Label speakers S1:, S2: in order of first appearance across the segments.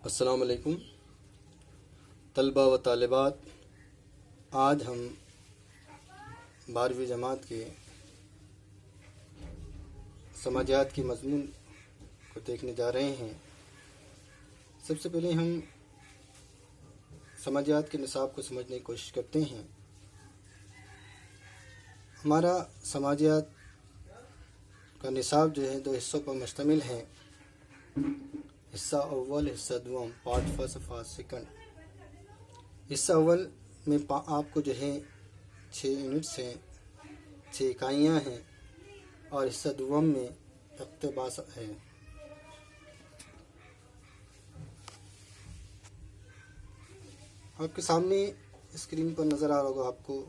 S1: السلام علیکم طلبہ و طالبات، آج ہم 12ویں جماعت کے سماجیات کی مضمون کو دیکھنے جا رہے ہیں۔ سب سے پہلے ہم سماجیات کے نصاب کو سمجھنے کی کوشش کرتے ہیں۔ ہمارا سماجیات کا نصاب جو ہے 2 حصوں پر مشتمل ہے۔ حصہ اول، حصہ دوم، پارٹ فرسٹ، پارٹ سیکنڈ۔ حصہ اول میں آپ کو جو ہے 6 یونٹس ہیں، 6 اکائیاں ہیں، اور حصہ دوم میں اقتباس ہے۔ آپ کے سامنے اسکرین پر نظر آ رہا ہوگا آپ کو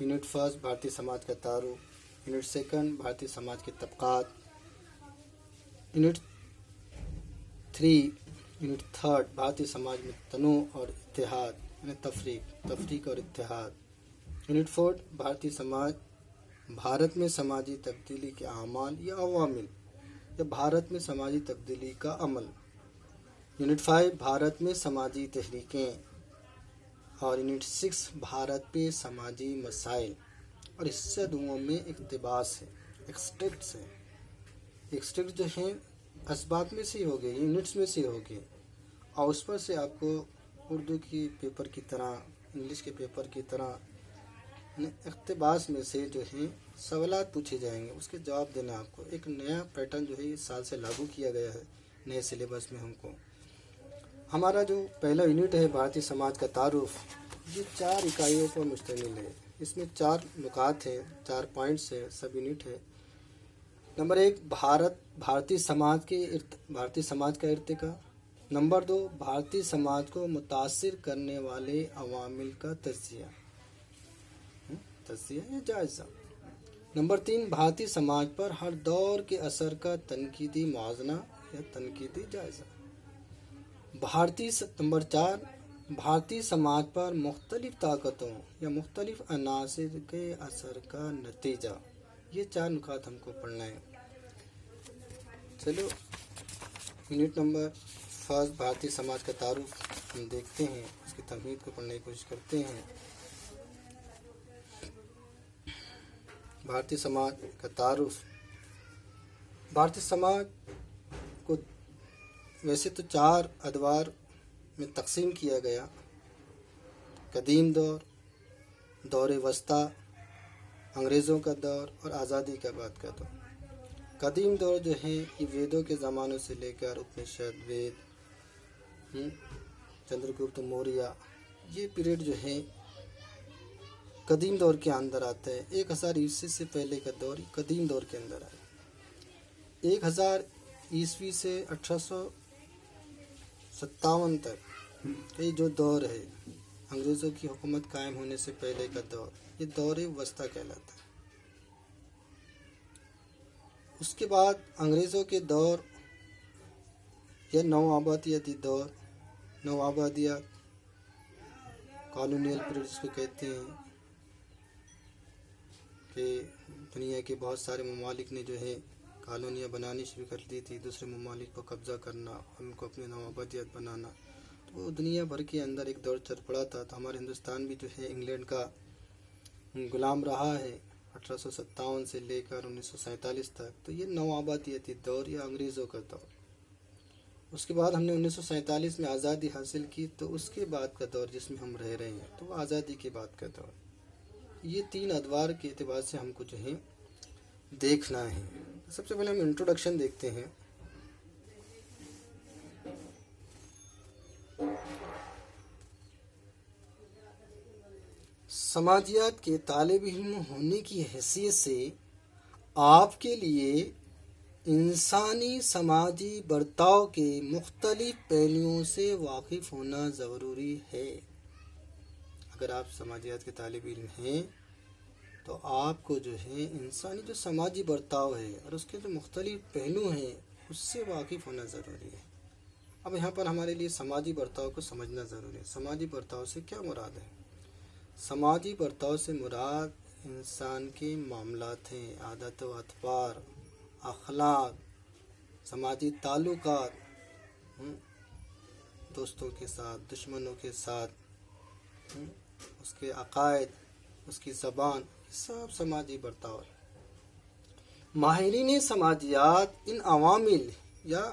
S1: یونٹ فرسٹ بھارتی سماج کا تعارف، یونٹ سیکنڈ بھارتی سماج کے طبقات، یونٹ 3 یونٹ تھرڈ بھارتی سماج میں تنوع اور اتحاد یعنی تفریق اور اتحاد، یونٹ 4 بھارتی سماج بھارت میں سماجی تبدیلی کے اعمال یا عوامل یا بھارت میں سماجی تبدیلی کا عمل، یونٹ 5 بھارت میں سماجی تحریکیں، اور یونٹ 6 بھارت پہ سماجی مسائل۔ اور حصہ دوم میں اقتباس ہے، ایکسٹریکٹس ہیں۔ ایکسٹریکٹ جو ہیں اسباق میں سے ہو گئے، یونٹس میں سے ہو گئے، اور اس پر سے آپ کو اردو کی پیپر کی طرح، انگلش کے پیپر کی طرح اقتباس میں سے جو ہیں سوالات پوچھے جائیں گے، اس کے جواب دینا آپ کو۔ ایک نیا پیٹرن جو ہے اس سال سے لاگو کیا گیا ہے نئے سلیبس میں ہم کو۔ ہمارا جو پہلا یونٹ ہے بھارتی سماج کا تعارف، یہ 4 اکائیوں پر مشتمل ہے۔ اس میں 4 نکات ہیں، 4 پوائنٹس ہیں، سب یونٹ ہے۔ نمبر 1 بھارتی سماج کا ارتقاء۔ نمبر 2 بھارتی سماج کو متاثر کرنے والے عوامل کا تجزیہ یا جائزہ۔ نمبر 3 بھارتی سماج پر ہر دور کے اثر کا تنقیدی موازنہ یا تنقیدی جائزہ۔ نمبر 4 بھارتی سماج پر مختلف طاقتوں یا مختلف عناصر کے اثر کا نتیجہ۔ یہ 4 نکات ہم کو پڑھنا ہے۔ چلو یونٹ نمبر 1 بھارتی سماج کا تعارف ہم دیکھتے ہیں، اس کی تمہید کو پڑھنے کی کوشش کرتے ہیں۔ بھارتی سماج کا تعارف۔ بھارتی سماج کو ویسے تو 4 ادوار میں تقسیم کیا گیا: قدیم دور، دور وسطیٰ، انگریزوں کا دور اور آزادی کے بعد کا دور۔ قدیم دور جو ہے یہ ویدوں کے زمانوں سے لے کر اپنشد، وید، چندرگپت موریہ، یہ پیریڈ جو ہے قدیم دور کے اندر آتا ہے۔ 1000 عیسوی سے پہلے کا دور قدیم دور کے اندر آیا۔ 1000 عیسوی سے 1857 تک یہ جو دور ہے، انگریزوں کی حکومت قائم ہونے سے پہلے کا دور، یہ دور وسطیٰ کہلاتا ہے۔ اس کے بعد انگریزوں کے دور یا نوآبادیاتی دور، نوآبادیات، کالونیل پیریڈ اس کو کہتے ہیں، کہ دنیا کے بہت سارے ممالک نے جو ہے کالونیاں بنانی شروع کر دی تھی، دوسرے ممالک پر قبضہ کرنا، ان کو اپنے نوآبادیات بنانا۔ تو وہ دنیا بھر کے اندر ایک دور چل پڑا تھا۔ تو ہمارے ہندوستان بھی جو ہے انگلینڈ کا غلام رہا ہے 1857 سے لے کر 1947 تک۔ تو یہ نوآبادیاتی دور یا انگریزوں کا دور۔ اس کے بعد ہم نے 1947 میں آزادی حاصل کی، تو اس کے بعد کا دور جس میں ہم رہ رہے ہیں تو وہ آزادی کے بعد کا دور۔ یہ 3 ادوار کے اعتبار سے ہم کو جو ہے دیکھنا ہے۔ سب سے پہلے ہم انٹروڈکشن دیکھتے ہیں۔ سماجیات کے طالب علم ہونے کی حیثیت سے آپ کے لیے انسانی سماجی برتاؤ کے مختلف پہلوؤں سے واقف ہونا ضروری ہے۔ اگر آپ سماجیات کے طالب علم ہیں تو آپ کو جو ہے انسانی جو سماجی برتاؤ ہے اور اس کے جو مختلف پہلو ہیں اس سے واقف ہونا ضروری ہے۔ اب یہاں پر ہمارے لیے سماجی برتاؤ کو سمجھنا ضروری ہے۔ سماجی برتاؤ سے کیا مراد ہے؟ سماجی برتاؤ سے مراد انسان کے معاملات ہیں، عادت و اطوار، اخلاق، سماجی تعلقات، دوستوں کے ساتھ، دشمنوں کے ساتھ، اس کے عقائد، اس کی زبان، سب سماجی برتاؤ ہے۔ ماہرین سماجیات ان عوامل یا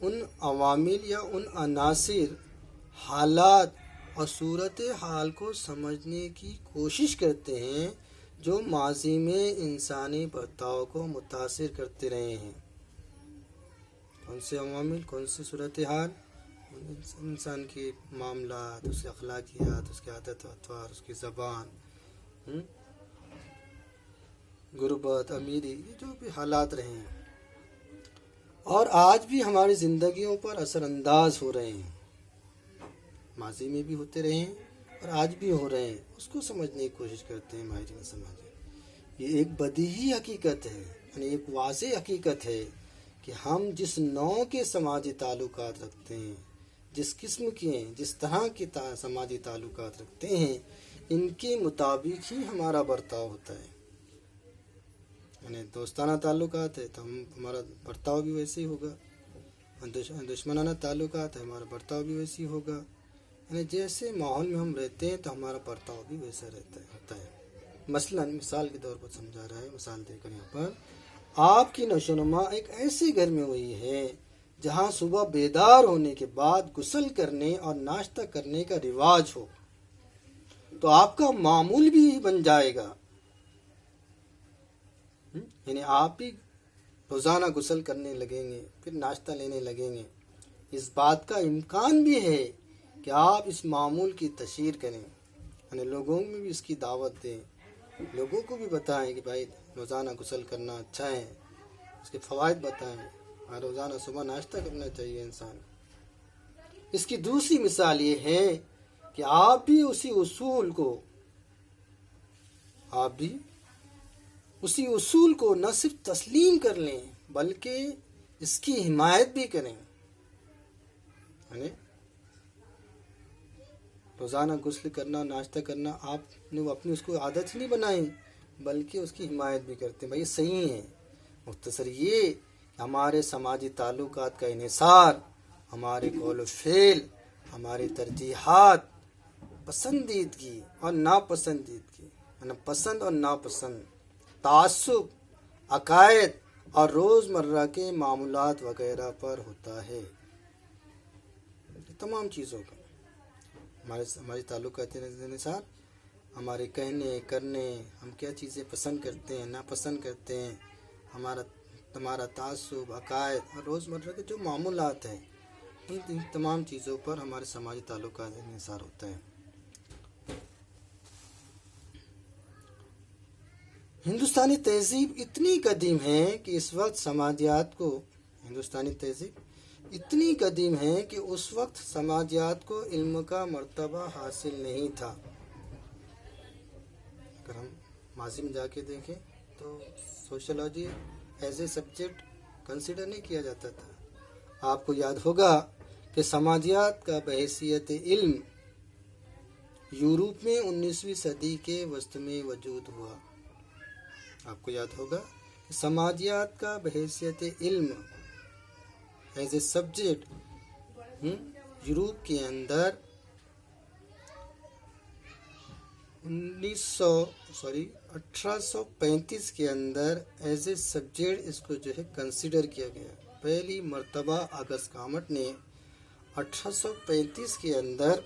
S1: ان عوامل یا ان عناصر، حالات اور صورت حال کو سمجھنے کی کوشش کرتے ہیں جو ماضی میں انسانی برتاؤ کو متاثر کرتے رہے ہیں۔ کون سے عوامل، کون سی صورت حال؟ انسان کے معاملات، اس کے اخلاقیات، اس کے عادت و اطوار، اس کی زبان، غربت، امیری، یہ جو بھی حالات رہے ہیں اور آج بھی ہماری زندگیوں پر اثر انداز ہو رہے ہیں، ماضی میں بھی ہوتے رہے ہیں اور آج بھی ہو رہے ہیں، اس کو سمجھنے کی کوشش کرتے ہیں ماہرین سماج۔ یہ ایک بدیہی حقیقت ہے، یعنی ایک واضح حقیقت ہے کہ ہم جس نوع کے سماجی تعلقات رکھتے ہیں، جس قسم کے، جس طرح کے سماجی تعلقات رکھتے ہیں، ان کے مطابق ہی ہمارا برتاؤ ہوتا ہے۔ یعنی دوستانہ تعلقات ہے تو ہمارا برتاؤ بھی ویسے ہی ہوگا، دشمنانہ تعلقات ہے ہمارا برتاؤ بھی ویسے ہی ہوگا، یعنی جیسے ماحول میں ہم رہتے ہیں تو ہمارا برتاؤ بھی ویسا ہوتا ہے۔ مثلا مثال کے طور پر سمجھا رہا ہے، مثال دے کر یہاں پر آپ کی نشو و نما ایک ایسے گھر میں ہوئی ہے جہاں صبح بیدار ہونے کے بعد غسل کرنے اور ناشتہ کرنے کا رواج ہو، تو آپ کا معمول بھی بن جائے گا، یعنی آپ بھی روزانہ غسل کرنے لگیں گے، پھر ناشتہ لینے لگیں گے۔ اس بات کا امکان بھی ہے کہ آپ اس معمول کی تشہیر کریں، یعنی لوگوں میں بھی اس کی دعوت دیں، لوگوں کو بھی بتائیں کہ بھائی روزانہ غسل کرنا اچھا ہے، اس کے فوائد بتائیں، اور روزانہ صبح ناشتہ کرنا چاہیے انسان۔ اس کی دوسری مثال یہ ہے کہ آپ بھی اسی اصول کو نہ صرف تسلیم کر لیں بلکہ اس کی حمایت بھی کریں، یعنی روزانہ غسل کرنا، ناشتہ کرنا، آپ نے اپنی اس کو عادت ہی نہیں بنائی بلکہ اس کی حمایت بھی کرتے ہیں۔ بھائی صحیح ہے۔ مختصر یہ کہ ہمارے سماجی تعلقات کا انحصار ہمارے قول و فعل، ہماری ترجیحات، پسندیدگی اور ناپسندیدگی، یعنی پسند اور ناپسند، تعصب، عقائد اور روزمرہ کے معاملات وغیرہ پر ہوتا ہے۔ تمام چیزوں کا ہمارے تعلقات کے انحصار ہمارے کہنے، کرنے، ہم کیا چیزیں پسند کرتے ہیں، ناپسند کرتے ہیں، ہمارا تعصب، عقائد اور روزمرہ کے جو معاملات ہیں، ان تمام چیزوں پر ہمارے سماجی تعلقات کا انحصار ہوتا ہے۔ ہندوستانی تہذیب اتنی قدیم ہے کہ اس وقت سماجیات کو علم کا مرتبہ حاصل نہیں تھا۔ اگر ہم ماضی میں جا کے دیکھیں تو sociology as a subject consider نہیں کیا جاتا تھا۔ آپ کو یاد ہوگا کہ سماجیات کا بحیثیت علم یورپ میں 19ویں صدی کے وسط میں وجود ہوا۔ آپ کو یاد ہوگا کہ سماجیات کا بحیثیت علم ایز اے سبجیکٹ یورپ کے اندر 1835 کے اندر ایز اے سبجیکٹ اس کو جو ہے کنسیڈر کیا گیا۔ پہلی مرتبہ اگست کامٹ نے 1835 کے اندر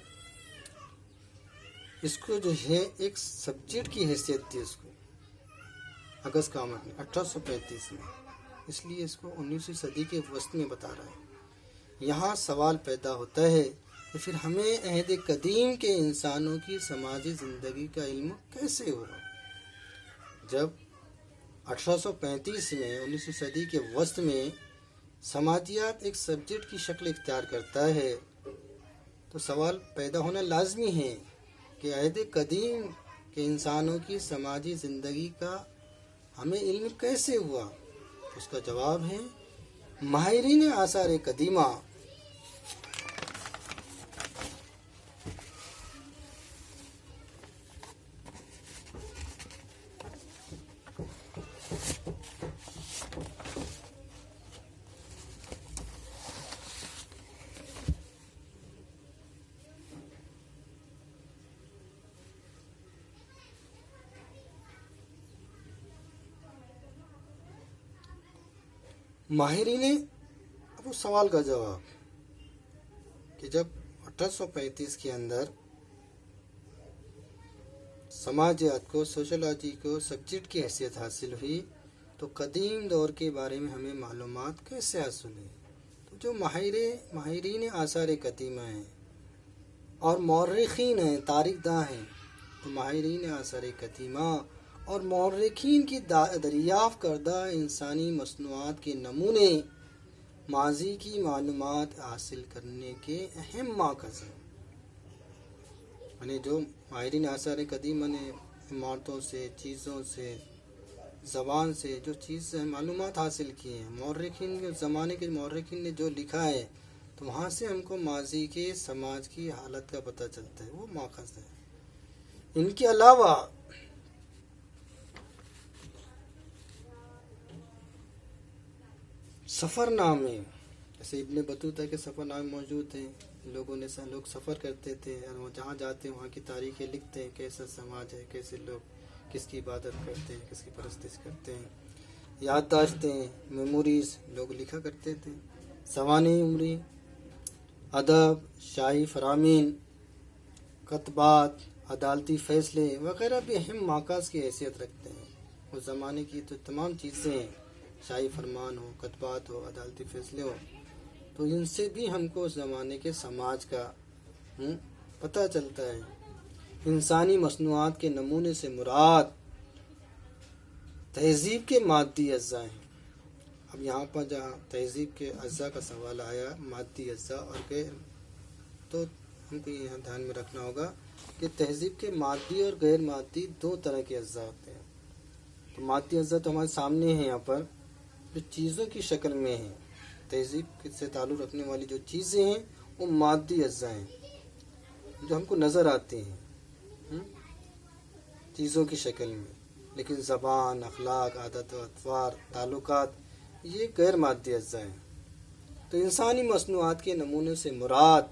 S1: اس کو جو ہے ایک سبجیکٹ کی حیثیت دی، اس کو اگست کامٹ نے 1835 میں، اس لیے اس کو 19ویں صدی کے وسط میں بتا رہا ہے۔ یہاں سوال پیدا ہوتا ہے کہ پھر ہمیں عہد قدیم کے انسانوں کی سماجی زندگی کا علم کیسے ہوا؟ جب 1835 میں 19ویں صدی کے وسط میں سماجیات ایک سبجیکٹ کی شکل اختیار کرتا ہے تو سوال پیدا ہونا لازمی ہے کہ عہد قدیم کے انسانوں کی سماجی زندگی کا ہمیں علم کیسے ہوا؟ اس کا جواب ہے ماہرین آثار قدیمہ ماہرین اب اس سوال کا جواب کہ جب 1835 کے اندر سماجیات کو، سوشولوجی کو سبجیکٹ کی حیثیت حاصل ہوئی تو قدیم دور کے بارے میں ہمیں معلومات کیسے حاصل ہوئی؟ تو جو ماہرین آثار قدیمہ ہیں اور مورخین ہیں، تاریخ داں ہیں، تو ماہرین آثار قدیمہ اور مورخین کی دریافت کردہ انسانی مصنوعات کے نمونے ماضی کی معلومات حاصل کرنے کے اہم ماخذ ہیں۔ یعنی جو ماہرین آثار قدیمہ نے عمارتوں سے، چیزوں سے، زبان سے جو چیز سے معلومات حاصل کی ہیں، مورخین کے زمانے کے مورخین نے جو لکھا ہے، تو وہاں سے ہم کو ماضی کے سماج کی حالت کا پتہ چلتا ہے، وہ ماخذ ہے۔ ان کے علاوہ سفر نامے، جیسے ابن بطوطہ کے سفر نامے موجود ہیں، لوگ سفر کرتے تھے اور وہ جہاں جاتے ہیں وہاں کی تاریخیں لکھتے ہیں، کیسا سماج ہے، کیسے لوگ کس کی عبادت کرتے ہیں، کس کی پرستش کرتے ہیں، یادداشتیں، میموریز لوگ لکھا کرتے تھے۔ سوانح عمری، ادب، شاہی فرامین، کتبات، عدالتی فیصلے وغیرہ بھی اہم ماخذ کی حیثیت رکھتے ہیں۔ اس زمانے کی تو تمام چیزیں ہیں، شاہی فرمان ہو، کتبات ہو، عدالتی فیصلے ہو، تو ان سے بھی ہم کو اس زمانے کے سماج کا پتہ چلتا ہے۔ انسانی مصنوعات کے نمونے سے مراد تہذیب کے مادی اجزاء ہیں۔ اب یہاں پر جہاں تہذیب کے اجزاء کا سوال آیا، مادی اجزاء اور غیر، تو ہم کو یہاں دھیان میں رکھنا ہوگا کہ تہذیب کے مادی اور غیر مادی دو طرح کے اجزاء ہوتے ہیں۔ تو مادی اجزاء تو ہمارے سامنے ہیں، یہاں پر جو چیزوں کی شکل میں ہیں، تہذیب سے تعلق رکھنے والی جو چیزیں ہیں وہ مادی اجزاء ہیں، جو ہم کو نظر آتے ہیں چیزوں کی شکل میں، لیکن زبان، اخلاق، عادت و اطوار، تعلقات، یہ غیر مادی اجزاء ہیں۔ تو انسانی مصنوعات کے نمونے سے مراد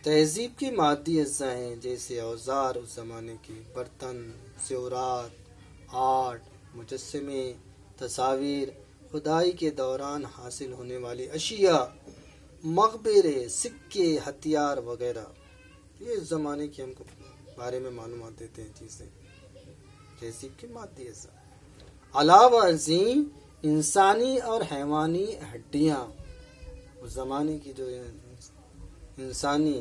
S1: تہذیب کے مادی اجزاء ہیں، جیسے اوزار اس زمانے کے، برتن، زیورات، آرٹ، مجسمے، تصاویر، کھدائی کے دوران حاصل ہونے والی اشیاء، مقبرے، سکے، ہتھیار وغیرہ، یہ اس زمانے کے ہم کو بارے میں معلومات دیتے ہیں چیزیں، تہذیب کے مادی اجزاء۔ علاوہ ازیں انسانی اور حیوانی ہڈیاں، اس زمانے کی جو انسانی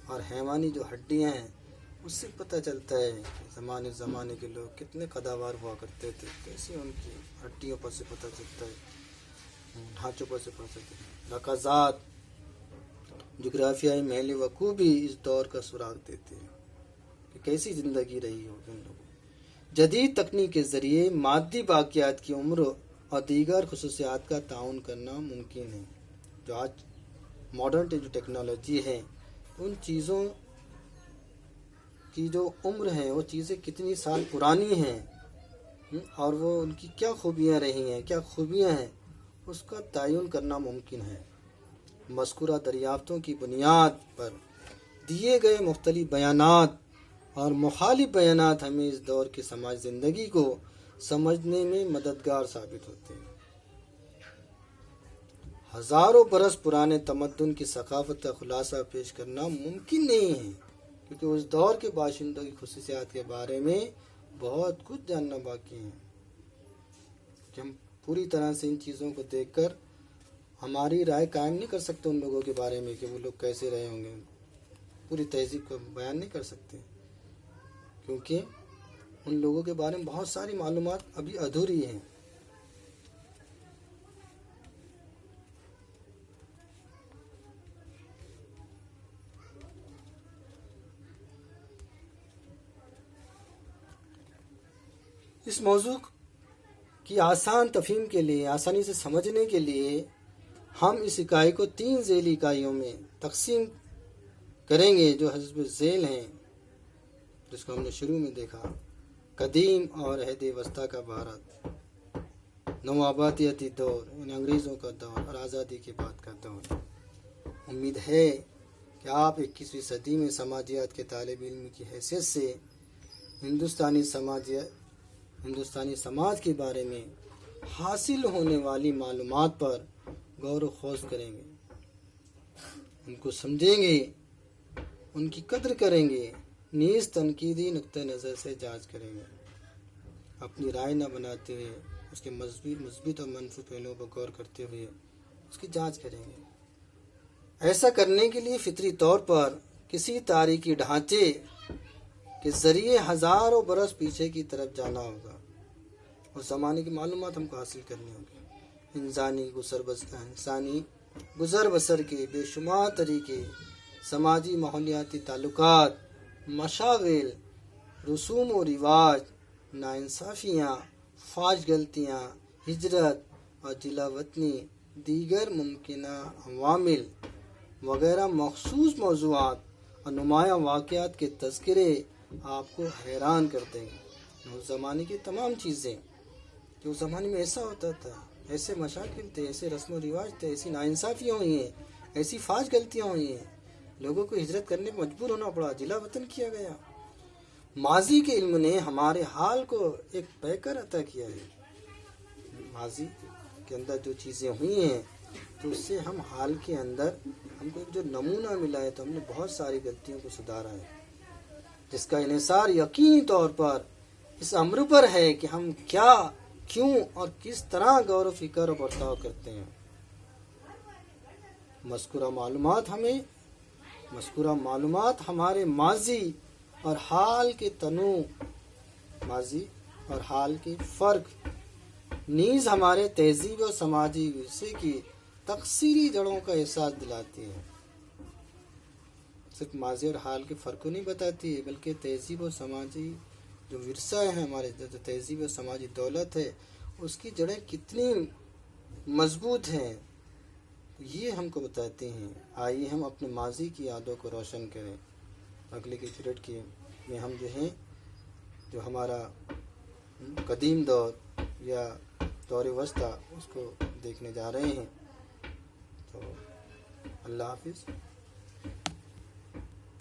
S1: اور حیوانی جو ہڈیاں ہیں، اس سے پتہ چلتا ہے کہ زمانے کے لوگ کتنے قداوار ہوا کرتے تھے، کیسے ان کی ہڈیوں پر سے پتہ چلتا ہے، ڈھانچوں پر سے پتہ چلتا ہے۔ رکازات، جغرافیائی محل وقوع بھی اس دور کا سراغ دیتے ہیں کہ کیسی زندگی رہی ہو ان لوگوں۔ جدید تکنیک کے ذریعے مادی باقیات کی عمر اور دیگر خصوصیات کا تعین کرنا ممکن ہے۔ جو آج ماڈرن جو ٹیکنالوجی ہے، ان چیزوں کی جو عمر ہے، وہ چیزیں کتنی سال پرانی ہیں اور وہ ان کی کیا خوبیاں رہی ہیں، کیا خوبیاں ہیں، اس کا تعین کرنا ممکن ہے۔ مذکورہ دریافتوں کی بنیاد پر دیے گئے مختلف بیانات اور مخالف بیانات ہمیں اس دور کی سماج زندگی کو سمجھنے میں مددگار ثابت ہوتے ہیں۔ ہزاروں برس پرانے تمدن کی ثقافت کا خلاصہ پیش کرنا ممکن نہیں ہے، کیونکہ اس دور کے باشندوں کی خصوصیات کے بارے میں بہت کچھ جاننا باقی ہے، کہ ہم پوری طرح سے ان چیزوں کو دیکھ کر ہماری رائے قائم نہیں کر سکتے ان لوگوں کے بارے میں کہ وہ لوگ کیسے رہے ہوں گے، پوری تہذیب کو بیان نہیں کر سکتے، کیونکہ ان لوگوں کے بارے میں بہت ساری معلومات ابھی ادھوری ہیں۔ اس موضوع کی آسان تفہیم کے لیے، آسانی سے سمجھنے کے لیے ہم اس اکائی کو 3 ذیلی اکائیوں میں تقسیم کریں گے جو حسب ذیل ہیں، جس کو ہم نے شروع میں دیکھا: قدیم اور عہد وسطیٰ کا بھارت، نوآبادیاتی دور یعنی انگریزوں کا دور، اور آزادی کے بعد کا دور۔ امید ہے کہ آپ 21ویں صدی میں سماجیات کے طالب علم کی حیثیت سے ہندوستانی سماج کے بارے میں حاصل ہونے والی معلومات پر غور و خوض کریں گے، ان کو سمجھیں گے، ان کی قدر کریں گے، نیز تنقیدی نقطہ نظر سے جانچ کریں گے، اپنی رائے نہ بناتے ہوئے اس کے مثبت اور منفی پہلوؤں پر غور کرتے ہوئے اس کی جانچ کریں گے۔ ایسا کرنے کے لیے فطری طور پر کسی تاریخی ڈھانچے کے ذریعے ہزاروں برس پیچھے کی طرف جانا ہوگا، اس زمانے کی معلومات ہم کو حاصل کرنی ہوگی۔ انسانی گزر بسر کے بے شمار طریقے، سماجی ماحولیاتی تعلقات، مشاغل، رسوم و رواج، ناانصافیاں، فاش غلطیاں، ہجرت اور جلا وطنی، دیگر ممکنہ عوامل وغیرہ مخصوص موضوعات اور نمایاں واقعات کے تذکرے آپ کو حیران کر دیں گے۔ اس زمانے کی تمام چیزیں کہ اس زمانے میں ایسا ہوتا تھا، ایسے مشاکل تھے، ایسے رسم و رواج تھے، ایسی ناانصافیاں ہوئی ہیں، ایسی فاش غلطیاں ہوئی ہیں، لوگوں کو ہجرت کرنے پر مجبور ہونا پڑا، جلا وطن کیا گیا۔ ماضی کے علم نے ہمارے حال کو ایک پیکر عطا کیا ہے۔ ماضی کے اندر جو چیزیں ہوئی ہیں تو اس سے ہم حال کے اندر ہم کو ایک جو نمونہ ملا ہے، تو ہم نے بہت ساری غلطیوں کو سدھارا ہے، جس کا انحصار یقینی طور پر اس امر پر ہے کہ ہم کیا، کیوں اور کس طرح غور و فکر اور برتاؤ کرتے ہیں۔ مذکورہ معلومات ہمارے ماضی اور حال کے تنوع، ماضی اور حال کے فرق، نیز ہمارے تہذیب اور سماجی ورثے کی تکثیری جڑوں کا احساس دلاتی ہے۔ صرف ماضی اور حال کے فرق کو نہیں بتاتی ہے، بلکہ تہذیب اور سماجی جو ورثہ ہے، ہمارے جو تہذیب اور سماجی دولت ہے، اس کی جڑیں کتنی مضبوط ہیں، یہ ہم کو بتاتے ہیں۔ آئیے ہم اپنے ماضی کی یادوں کو روشن کریں۔ اگلے کے پیریڈ میں ہم جو ہیں، جو ہمارا قدیم دور یا دور وسطیٰ، اس کو دیکھنے جا رہے ہیں۔ تو اللہ حافظ۔